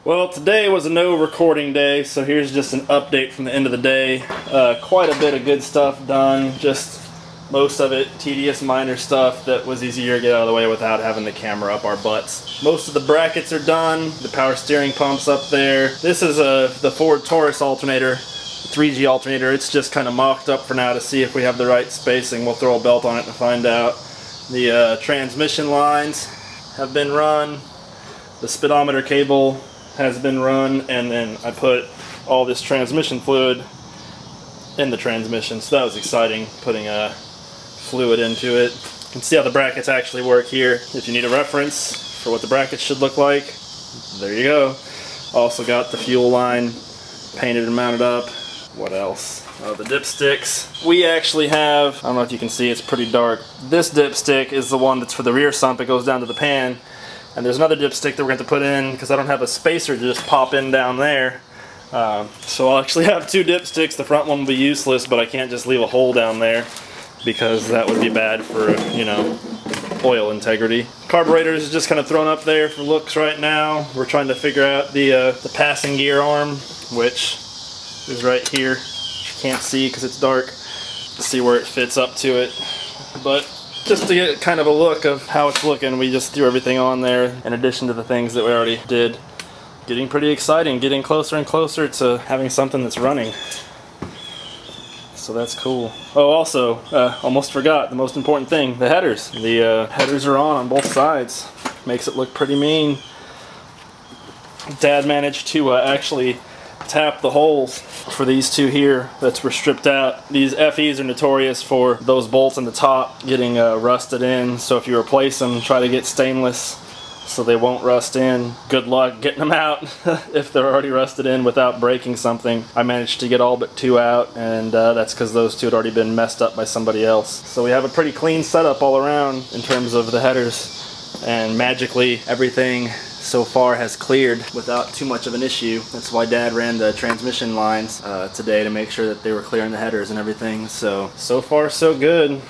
Well, today was a no recording day, so here's just an update from the end of the day. Quite a bit of good stuff done, just most of it tedious minor stuff that was easier to get out of the way without having the camera up our butts. Most of the brackets are done, the power steering pump's up there. This is the Ford Taurus alternator, 3G alternator. It's just kind of mocked up for now to see if we have the right spacing. We'll throw a belt on it to find out. The transmission lines have been run, the speedometer cable has been run, and then I put all this transmission fluid in the transmission, so that was exciting, putting fluid into it. You can see how the brackets actually work here. If you need a reference for what the brackets should look like, there you go. Also got the fuel line painted and mounted up. What else? Oh, the dipsticks. We actually have, I don't know if you can see, it's pretty dark. This dipstick is the one that's for the rear sump. It goes down to the pan. And there's another dipstick that we're going to put in because I don't have a spacer to just pop in down there. So I'll actually have two dipsticks. The front one will be useless, but I can't just leave a hole down there because that would be bad for, you know, oil integrity. Carburetor is just kind of thrown up there for looks right now. We're trying to figure out the passing gear arm, which is right here. You can't see because it's dark. See where it fits up to it. But just to get kind of a look of how it's looking, we just threw everything on there in addition to the things that we already did. Getting pretty exciting, getting closer and closer to having something that's running. So that's cool. Oh, also, almost forgot the most important thing, the headers. The headers are on both sides. Makes it look pretty mean. Dad managed to actually tap the holes for these two here that were stripped out. These FEs are notorious for those bolts in the top getting rusted in, so if you replace them, try to get stainless so they won't rust in. Good luck getting them out if they're already rusted in without breaking something. I managed to get all but two out, and that's because those two had already been messed up by somebody else. So we have a pretty clean setup all around in terms of the headers, and magically everything so far has cleared without too much of an issue. That's why Dad ran the transmission lines today to make sure that they were clearing the headers and everything. So far so good.